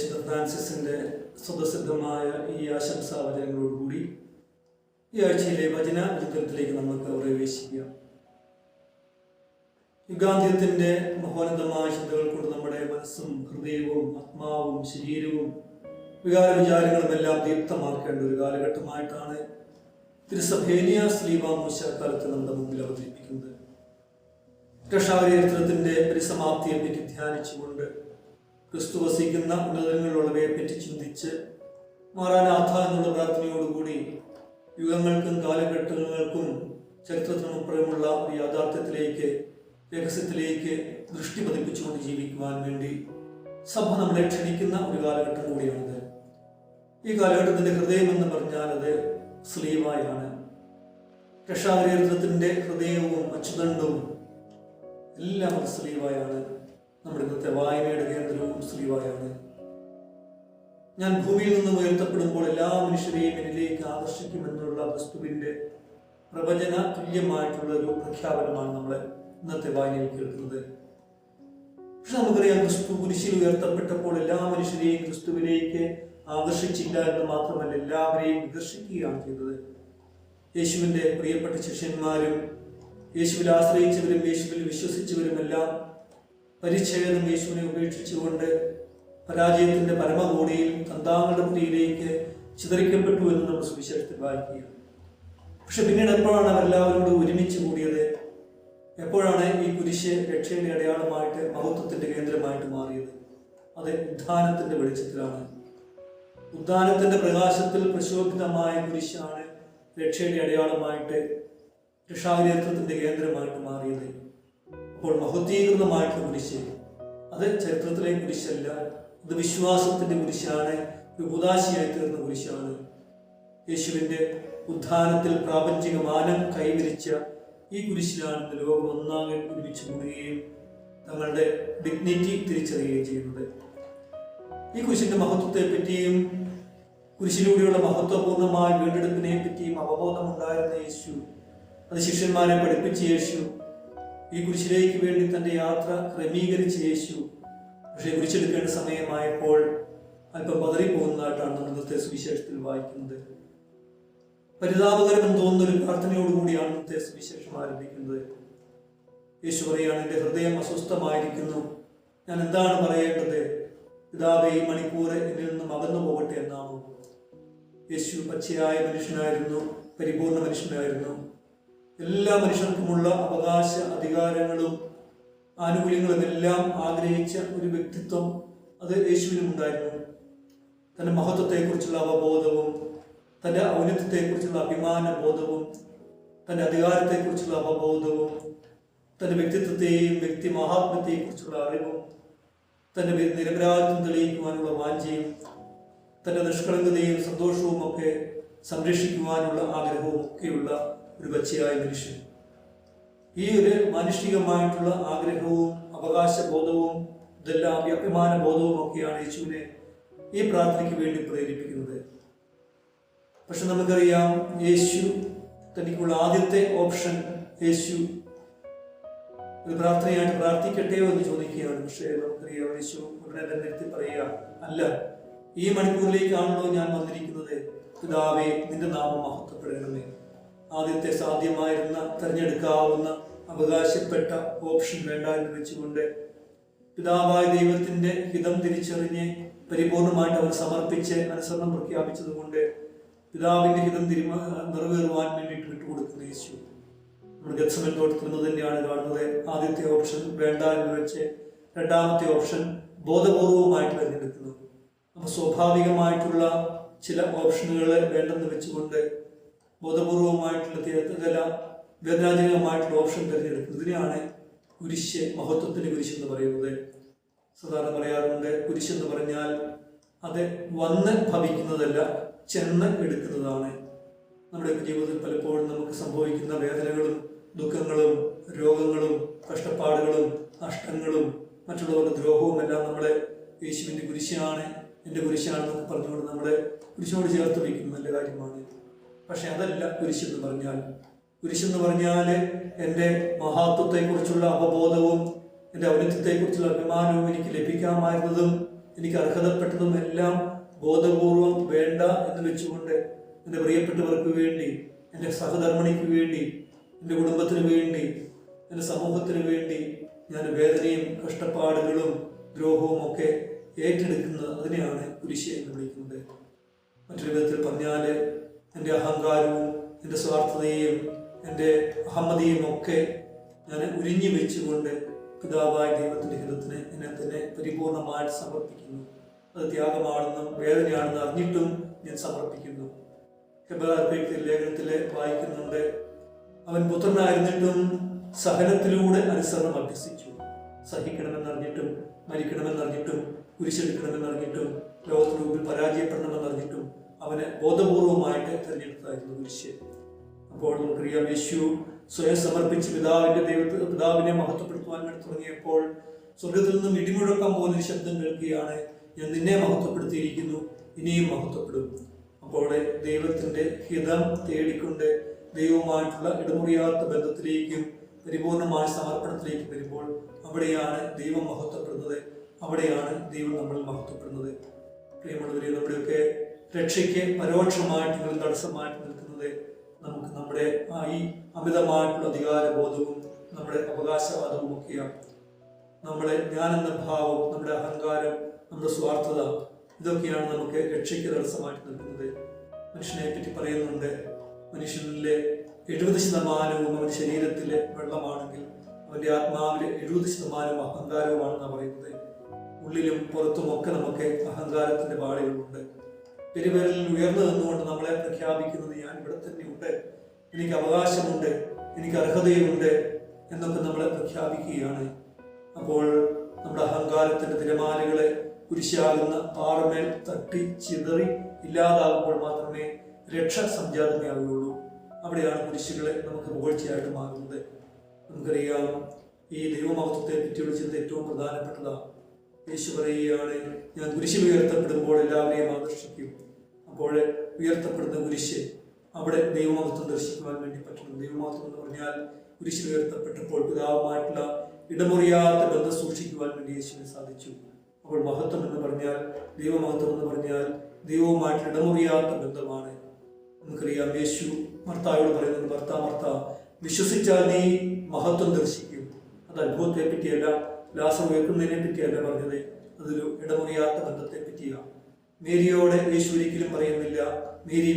വിശുദ്ധ ഫ്രാൻസിസിന്റെ സ്വതസിദ്ധമായ ഈ ആശംസാവചനങ്ങളോടുകൂടി ഈ ആഴ്ചയിലെ വചന വിചിത്രത്തിലേക്ക് നമുക്ക് പ്രവേശിക്കാം. യുഗാന്ത്യത്തിന്റെ മഹോന്നതമായ ചിന്തകൾ കൊണ്ട് നമ്മുടെ മനസ്സും ഹൃദയവും ആത്മാവും ശരീരവും വികാരവിചാരങ്ങളും എല്ലാം ദീപ്തമാക്കേണ്ട ഒരു കാലഘട്ടമായിട്ടാണ് തിരുസഭേനിയ സ്ലീബാമൂശക്കാലത്ത് നമ്മുടെ മുമ്പിൽ അവതരിപ്പിക്കുന്നത്. രക്ഷാചരിത്രത്തിന്റെ പരിസമാപ്തിയെ പറ്റി ധ്യാനിച്ചുകൊണ്ട് ക്രിസ്തു വസിക്കുന്ന ഉന്നതങ്ങളിലുള്ളവയെ പറ്റി ചിന്തിച്ച് മാറാനാഥ എന്നുള്ള പ്രാർത്ഥനയോടുകൂടി യുഗങ്ങൾക്കും കാലഘട്ടങ്ങൾക്കും ചരിത്രത്തിനുമപ്പുറമുള്ള ഒരു യാഥാർത്ഥ്യത്തിലേക്ക് രഹസ്യത്തിലേക്ക് ദൃഷ്ടി പതിപ്പിച്ചുകൊണ്ട് ജീവിക്കുവാൻ വേണ്ടി സഭ നമ്മളെ ക്ഷണിക്കുന്ന ഒരു കാലഘട്ടം കൂടിയാണിത്. ഈ കാലഘട്ടത്തിന്റെ ഹൃദയം എന്ന് പറഞ്ഞാൽ അത് സ്ലീവായാണ്. രക്ഷാചരിത്രത്തിന്റെ ഹൃദയവും അച്ചുതണ്ടവും എല്ലാം അത് സ്ലീവായാണ്. നമ്മുടെ ഇന്നത്തെ വായനയുടെ കേന്ദ്രവും സ്ലീവായാണ്. ഞാൻ ഭൂമിയിൽ നിന്നും ഉയർത്തപ്പെടുമ്പോൾ എല്ലാ മനുഷ്യരെയും എന്നിലേക്ക് ആകർഷിക്കുമെന്നുള്ള ക്രിസ്തുവിന്റെ പ്രവചന തുല്യമായിട്ടുള്ള ഒരു പ്രഖ്യാപനമാണ് നമ്മൾ ഇന്നത്തെ വായനയിൽ കേൾക്കുന്നത്. പക്ഷെ നമുക്കറിയാം, ക്രിസ്തു കുരിശിൽ ഉയർത്തപ്പെട്ടപ്പോൾ എല്ലാ മനുഷ്യരെയും ക്രിസ്തുവിലേക്ക് ആകർഷിച്ചില്ല എന്ന് മാത്രമല്ല, എല്ലാവരെയും വികർഷിക്കുകയാണ് ചെയ്തത്. യേശുവിന്റെ പ്രിയപ്പെട്ട ശിഷ്യന്മാരും യേശുവിൽ ആശ്രയിച്ചവരും യേശുവിൽ വിശ്വസിച്ചവരുമെല്ലാം പരിച്ഛേദം യേശുവിനെ ഉപേക്ഷിച്ചുകൊണ്ട് പരാജയത്തിന്റെ പരമകോടിയിൽ തന്താങ്ങളുടെ പ്രിയിലേക്ക് ചിതറിക്കപ്പെട്ടു എന്ന് നമ്മൾ സുവിശേഷത്തിൽ വായിക്കുകയാണ്. പക്ഷെ പിന്നീട് എപ്പോഴാണ് അവരെല്ലാവരോടും ഒരുമിച്ച് കൂടിയത്? എപ്പോഴാണ് ഈ കുരിശ് രക്ഷയുടെ അടയാളമായിട്ട് മഹത്വത്തിന്റെ കേന്ദ്രമായിട്ട് മാറിയത്? അത് ഉദ്ധാനത്തിന്റെ വെളിച്ചത്തിലാണ്. ഉദ്ധാനത്തിന്റെ പ്രകാശത്തിൽ പ്രശോഭിതമായ കുരിശാണ് രക്ഷയുടെ അടയാളമായിട്ട് രക്ഷാചരിത്രത്തിന്റെ കേന്ദ്രമായിട്ട് മാറിയത്. അപ്പോൾ മഹത്വീകൃതമായിട്ടുള്ള കുരിശ് അത് ചരിത്രത്തിലെ കുരിശല്ല, അത് വിശ്വാസത്തിന്റെ കുരിശാണ്, ഒരു ഉദാശയായി തീർന്ന കുരിശാണ്. യേശുവിന്റെ ഉദ്ധാനത്തിൽ പ്രാപഞ്ചിക മാനം കൈവരിച്ച ഈ കുരിശിലാണ് ലോകം ഒന്നാകെ ഒരുമിച്ച് കൂടുകയും തങ്ങളുടെ ഡിഗ്നിറ്റി തിരിച്ചറിയുകയും ചെയ്യുന്നത്. ഈ കുരിശിന്റെ മഹത്വത്തെ പറ്റിയും കുരിശിലൂടെയുള്ള മഹത്വപൂർണമായ വീണ്ടെടുപ്പിനെ പറ്റിയും അവബോധമുണ്ടായിരുന്ന യേശു, അത് ശിഷ്യന്മാരെ പഠിപ്പിച്ച യേശു, ഈ കുരിശിലേക്ക് വേണ്ടി തന്റെ യാത്ര ക്രമീകരിച്ച യേശു, പക്ഷേ കുരിശെടുക്കേണ്ട സമയമായപ്പോൾ അല്പം പതറിപ്പോകുന്നതായിട്ടാണ് നമ്മൾ ഇന്നത്തെ സുവിശേഷത്തിൽ വായിക്കുന്നത്. പരിതാപകരമെന്ന് തോന്നുന്ന ഒരു പ്രാർത്ഥനയോടുകൂടിയാണ് ഇന്നത്തെ സുവിശേഷം ആരംഭിക്കുന്നത്. യേശു പറയാണ്, എൻ്റെ ഹൃദയം അസ്വസ്ഥമായിരിക്കുന്നു, ഞാൻ എന്താണ് പറയേണ്ടത്? പിതാവേ, ഈ മണിക്കൂർ എന്നിൽ നിന്നും അകന്നു പോകട്ടെ എന്നാണോ? യേശു പച്ചയായ മനുഷ്യനായിരുന്നു, പരിപൂർണ മനുഷ്യനായിരുന്നു. എല്ലാ മനുഷ്യർക്കുമുള്ള അവകാശ അധികാരങ്ങളും ആനുകൂല്യങ്ങളും എല്ലാം ആഗ്രഹിച്ച ഒരു വ്യക്തിത്വം അത് യേശുവിനും ഉണ്ടായിരുന്നു. തന്റെ മഹത്വത്തെക്കുറിച്ചുള്ള അവബോധവും തന്റെ ഔന്നത്യത്തെക്കുറിച്ചുള്ള അഭിമാന ബോധവും തന്റെ അധികാരത്തെക്കുറിച്ചുള്ള അവബോധവും തന്റെ വ്യക്തിത്വത്തെയും വ്യക്തി മഹാത്മ്യത്തെക്കുറിച്ചുള്ള അറിവും തന്റെ നിരപരാധിത്വം തെളിയിക്കുവാനുള്ള വാഞ്ചയും തന്റെ നിഷ്കളങ്കതയും സന്തോഷവും ഒക്കെ സംരക്ഷിക്കുവാനുള്ള ആഗ്രഹവും ഒക്കെയുള്ള ഒരു പച്ചയായ മനുഷ്യൻ. ഈ ഒരു മാനുഷികമായിട്ടുള്ള ആഗ്രഹവും അവകാശബോധവും ഇതെല്ലാം അഭിമാന ബോധവും ഒക്കെയാണ് യേശുവിനെ ഈ പ്രാർത്ഥനയ്ക്ക് വേണ്ടി പ്രേരിപ്പിക്കുന്നത്. പക്ഷെ നമുക്കറിയാം, യേശു തനിക്കുള്ള ആദ്യത്തെ ഓപ്ഷൻ യേശു ഒരു പ്രാർത്ഥനയായിട്ട് പ്രാർത്ഥിക്കട്ടെയോ എന്ന് ചോദിക്കുകയാണ്. പക്ഷേ നമുക്കറിയാം, യേശു ഉടനെ തന്നെ നിർത്തി പറയുക, അല്ല, ഈ മണിക്കൂറിലേക്കാണല്ലോ ഞാൻ വന്നിരിക്കുന്നത്. പിതാവേ, നിന്റെ നാമം മഹത്വപ്പെടണമേ. ആദ്യത്തെ സാധ്യമായിരുന്ന തിരഞ്ഞെടുക്കാവുന്ന അവകാശപ്പെട്ട ഓപ്ഷൻ വേണ്ട എന്ന് വെച്ചുകൊണ്ട് പിതാവായ ദൈവത്തിന്റെ ഹിതം തിരിച്ചറിഞ്ഞ് പരിപൂർണമായിട്ട് അവർ സമർപ്പിച്ച് അനുസരണം പ്രഖ്യാപിച്ചതുകൊണ്ട് പിതാവിന്റെ ഹിതം നിറവേറുവാൻ വേണ്ടിയിട്ട് വിട്ടുകൊടുക്കുന്ന യേശു നമ്മൾ ഗത്സമൻ തോട്ടത്തിൽ നിന്ന് തന്നെയാണ് കാണുന്നത്. ആദ്യത്തെ ഓപ്ഷൻ വേണ്ട എന്ന് വെച്ച് രണ്ടാമത്തെ ഓപ്ഷൻ ബോധപൂർവമായിട്ട് തിരഞ്ഞെടുക്കുന്നു. അപ്പോൾ സ്വാഭാവികമായിട്ടുള്ള ചില ഓപ്ഷനുകൾ വേണ്ടെന്ന് വെച്ചുകൊണ്ട് ബോധപൂർവമായിട്ടുള്ള ചില വേദനാജനകമായിട്ടുള്ള ഓപ്ഷൻ തിരഞ്ഞെടുക്കുന്നത്. ഇതിനെയാണ് കുരിശ്, മഹത്വത്തിന്റെ കുരിശ് എന്ന് പറയുന്നത്. സാധാരണ പറയാറുണ്ട്, കുരിശ് എന്ന് പറഞ്ഞാൽ അത് വന്ന് ഭവിക്കുന്നതല്ല, ചെന്ന് എടുക്കുന്നതാണ്. നമ്മുടെ ജീവിതത്തിൽ പലപ്പോഴും നമുക്ക് സംഭവിക്കുന്ന വേദനകളും ദുഃഖങ്ങളും രോഗങ്ങളും കഷ്ടപ്പാടുകളും നഷ്ടങ്ങളും മറ്റുള്ളവരുടെ ദ്രോഹവും എല്ലാം നമ്മളെ യേശുവിൻ്റെ കുരിശാണ്, എൻ്റെ കുരിശാണെന്നൊക്കെ പറഞ്ഞുകൊണ്ട് നമ്മളെ കുരിശോട് ചേർത്ത് വയ്ക്കുന്ന നല്ല കാര്യമാണ്. പക്ഷെ അതല്ല കുരിശെന്ന് പറഞ്ഞാൽ. കുരിശെന്ന് പറഞ്ഞാൽ എൻ്റെ മഹാത്വത്തെക്കുറിച്ചുള്ള അവബോധവും എൻ്റെ ഔന്നത്യത്തെക്കുറിച്ചുള്ള അഭിമാനവും എനിക്ക് ലഭിക്കാമായിരുന്നതും എനിക്ക് അർഹതപ്പെട്ടതും എല്ലാം ബോധപൂർവം വേണ്ട എന്ന് വെച്ചുകൊണ്ട് എൻ്റെ പ്രിയപ്പെട്ടവർക്ക് വേണ്ടി, എൻ്റെ സഹധർമ്മിണിക്ക് വേണ്ടി, എൻ്റെ കുടുംബത്തിന് വേണ്ടി, എൻ്റെ സമൂഹത്തിന് വേണ്ടി ഞാൻ വേദനയും കഷ്ടപ്പാടുകളും ദ്രോഹവും ഒക്കെ ഏറ്റെടുക്കുന്നത്, അതിനെയാണ് കുരിശ് എന്ന് വിളിക്കുന്നത്. മറ്റൊരു വിധത്തിൽ പറഞ്ഞാൽ എൻ്റെ അഹങ്കാരവും എൻ്റെ സ്വാർത്ഥതയും എൻ്റെ അഹമ്മതിയും ഒക്കെ ഞാൻ ഉരിഞ്ഞു വെച്ചുകൊണ്ട് പിതാവായ ദൈവത്തിൻ്റെ ഹിതത്തിന് എന്നെ തന്നെ പരിപൂർണമായിട്ട് സമർപ്പിക്കുന്നു. അത് ത്യാഗമാണെന്നും വേദനയാണെന്ന് അറിഞ്ഞിട്ടും ഞാൻ സമർപ്പിക്കുന്നു. ഹെബ്രായർക്ക് ലേഖനത്തിൽ വായിക്കുന്നുണ്ട്, അവൻ പുത്രനായിരുന്നിട്ടും സഹനത്തിലൂടെ അനുസരണം അഭ്യസിച്ചു. സഹിക്കണമെന്നറിഞ്ഞിട്ടും, മരിക്കണമെന്നറിഞ്ഞിട്ടും, കുരിശെടുക്കണമെന്നറിഞ്ഞിട്ടും, ലോകത്തിന് മുമ്പിൽ പരാജയപ്പെടണമെന്നറിഞ്ഞിട്ടും അവനെ ബോധപൂർവമായിട്ട് തിരഞ്ഞെടുത്തായിരുന്നു കുരിശ്. അപ്പോൾ നമുക്കറിയാം, യേശു സ്വയം സമർപ്പിച്ച് പിതാവിനെ മഹത്വപ്പെടുത്തുവാൻ വേണ്ടി തുടങ്ങിയപ്പോൾ സ്വർഗത്തിൽ നിന്നും ഇടിമുഴക്കം പോലൊരു ശബ്ദം കേൾക്കുകയാണ്, ഞാൻ നിന്നെ മഹത്വപ്പെടുത്തിയിരിക്കുന്നു, ഇനിയും മഹത്വപ്പെടും. അപ്പോൾ ദൈവത്തിന്റെ ഹിതം തേടിക്കൊണ്ട് ദൈവവുമായിട്ടുള്ള ഇടമുറിയാത്ത ബന്ധത്തിലേക്കും പരിപൂർണമായ സമർപ്പണത്തിലേക്കും വരുമ്പോൾ അവിടെയാണ് ദൈവം മഹത്വപ്പെടുന്നത്, അവിടെയാണ് ദൈവം നമ്മൾ മഹത്വപ്പെടുന്നത്. പ്രിയമുള്ളവരെ, നമ്മുടെയൊക്കെ രക്ഷയ്ക്ക് പരോക്ഷമായിട്ട് തടസ്സമായിട്ട് നിൽക്കുന്നത് നമുക്ക് നമ്മുടെ ഈ അമിതമായിട്ടുള്ള അധികാരബോധവും നമ്മുടെ അവകാശവാദവും ഒക്കെയാണ്. നമ്മുടെ ഞാനെന്ന ഭാവം, നമ്മുടെ അഹങ്കാരം, നമ്മുടെ സ്വാർത്ഥത, ഇതൊക്കെയാണ് നമുക്ക് രക്ഷയ്ക്ക് തടസ്സമായിട്ട് നിൽക്കുന്നത്. മനുഷ്യനെ പറ്റി പറയുന്നുണ്ട്, മനുഷ്യനിലെ 70% അവന്റെ ശരീരത്തിലെ വെള്ളമാണെങ്കിൽ അവന്റെ ആത്മാവിലെ 70% അഹങ്കാരവുമാണെന്നാണ് പറയുന്നത്. ഉള്ളിലും പുറത്തുമൊക്കെ നമുക്ക് അഹങ്കാരത്തിന്റെ പാടുകളുണ്ട്. പെരുവിരലിൽ ഉയർന്നു നിന്നുകൊണ്ട് നമ്മളെ പ്രഖ്യാപിക്കുന്നത്, ഞാൻ ഇവിടെ തന്നെ ഉണ്ട്, എനിക്ക് അവകാശമുണ്ട്, എനിക്ക് അർഹതയുണ്ട് എന്നൊക്കെ നമ്മളെ പ്രഖ്യാപിക്കുകയാണ്. അപ്പോൾ നമ്മുടെ അഹങ്കാരത്തിന്റെ തിരമാലകളെ കുരിശാകുന്ന പാറമേൽ തട്ടി ചിതറി ഇല്ലാതാകുമ്പോൾ മാത്രമേ രക്ഷ സംജാതമാകുകയുള്ളൂ. അവിടെയാണ് കുരിശുകളെ നമുക്ക് പുകഴ്ചയായിട്ട് മാറുന്നത്. നമുക്കറിയാം, ഈ ദൈവമഹത്വത്തെ പറ്റിയുള്ള ചിന്ത ഏറ്റവും പ്രധാനപ്പെട്ടതാണ്. യേശു പറയുകയാണ്, ഞാൻ കുരിശിൽ ഉയർത്തപ്പെടുമ്പോൾ എല്ലാവരെയും ആകർഷിക്കും. അപ്പോൾ ഉയർത്തപ്പെടുന്ന കുരിശ്, അവിടെ ദൈവമഹത്വം ദർശിക്കുവാൻ വേണ്ടി പറ്റണം. ദൈവമഹത്വം എന്ന് പറഞ്ഞാൽ കുരിശിൽ ഉയർത്തപ്പെട്ടപ്പോൾ പിതാവുമായിട്ടുള്ള ഇടമുറിയാത്ത ബന്ധം സൂക്ഷിക്കുവാൻ വേണ്ടി യേശുവിന് സാധിച്ചു. അപ്പോൾ മഹത്വം എന്ന് പറഞ്ഞാൽ, ദൈവമഹത്വം എന്ന് പറഞ്ഞാൽ ദൈവവുമായിട്ട് ഇടമുറിയാത്ത ബന്ധമാണ്. നമുക്കറിയാം, യേശു മർത്തായോട് പറയുന്നത്, മർത്ത വിശ്വസിച്ചാൽ നീ മഹത്വം ദർശിക്കും. അത് അത്ഭുതത്തെ പറ്റിയല്ല, ലാസർ ഉയർക്കുന്നതിനെ പറ്റിയല്ല പറഞ്ഞത്, അതൊരു ഇടമുറിയാത്ത ബന്ധത്തെ പറ്റിയാണ്. മേരിയോടെ യേശു ഒരിക്കലും പറയുന്നില്ല, മേരി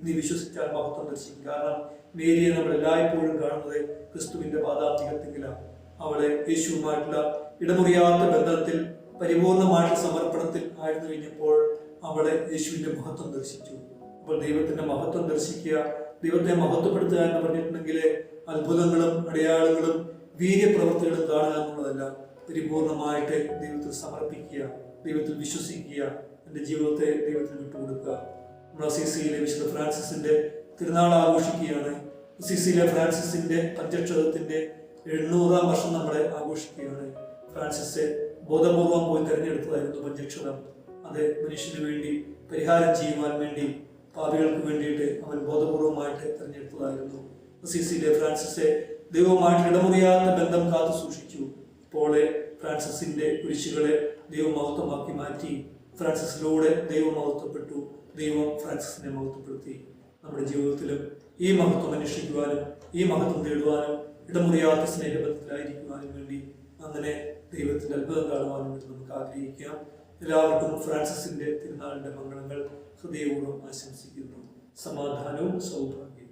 നീ വിശ്വസിച്ചാൽ മഹത്വം ദർശിക്കും. കാരണം മേരിയെ നമ്മൾ എല്ലായ്പ്പോഴും കാണുന്നത് ക്രിസ്തുവിന്റെ പാദാന്തികത്തിലാണ്. അവളെ യേശുവുമായിട്ടുള്ള ഇടമുറിയാത്ത ബന്ധത്തിൽ, പരിപൂർണമായിട്ടുള്ള സമർപ്പണത്തിൽ ആയിരുന്നു കഴിഞ്ഞപ്പോൾ അവളെ യേശുവിന്റെ മഹത്വം ദർശിച്ചു. അപ്പോൾ ദൈവത്തിന്റെ മഹത്വം ദർശിക്കുക, ദൈവത്തെ മഹത്വപ്പെടുത്തുക എന്ന് പറഞ്ഞിട്ടുണ്ടെങ്കിൽ അത്ഭുതങ്ങളും അടയാളങ്ങളും വീര്യപ്രവർത്തികളും കാണുക എന്നുള്ളതല്ല, പരിപൂർണമായിട്ട് ദൈവത്തിൽ സമർപ്പിക്കുക, ദൈവത്തിൽ വിശ്വസിക്കുക, എൻ്റെ ജീവിതത്തെ ദൈവത്തിൽ വിട്ടുകൊടുക്കുക. നമ്മൾ അസീസിയിലെ വിശുദ്ധ ഫ്രാൻസിസിന്റെ തിരുനാൾ ആഘോഷിക്കുകയാണ്. അസീസിയിലെ ഫ്രാൻസിസിന്റെ പഞ്ചക്ഷതത്തിന്റെ 800-ാം വർഷം നമ്മളെ ആഘോഷിക്കുകയാണ്. ഫ്രാൻസിസ് ബോധപൂർവം പോയി തെരഞ്ഞെടുത്തതായിരുന്നു പഞ്ചക്ഷതം. അത് മനുഷ്യന് വേണ്ടി പരിഹാരം ചെയ്യുവാൻ വേണ്ടി, പാപികൾക്ക് വേണ്ടിയിട്ട് അവൻ ബോധപൂർവമായിട്ട് തെരഞ്ഞെടുത്തതായിരുന്നു. അസീസിയിലെ ഫ്രാൻസിസ് ദൈവവുമായിട്ട് ഇടമുറിയാത്ത ബന്ധം കാത്തു സൂക്ഷിച്ചു. അപ്പോൾ ഫ്രാൻസിസിന്റെ കുരിശുകളെ ദൈവമഹത്വമാക്കി മാറ്റി. ഫ്രാൻസിസിലൂടെ ദൈവം മഹത്വപ്പെട്ടു, ദൈവം ഫ്രാൻസിസിനെ മഹത്വപ്പെടുത്തി. നമ്മുടെ ജീവിതത്തിലും ഈ മഹത്വം അന്വേഷിക്കുവാനും ഈ മഹത്വം നേടുവാനും ഇടമുറിയാത്ത സ്നേഹബന്ധത്തിലായിരിക്കുവാനും വേണ്ടി അങ്ങനെ ദൈവത്തിന്റെ അത്ഭുതം കാണുവാനും വേണ്ടി നമുക്ക് ആഗ്രഹിക്കാം. എല്ലാവർക്കും ഫ്രാൻസിസിന്റെ തിരുനാളിന്റെ മംഗളങ്ങൾ ഹൃദയപൂർവ്വം ആശംസിക്കുന്നു. സമാധാനവും സൗഭാഗ്യവും.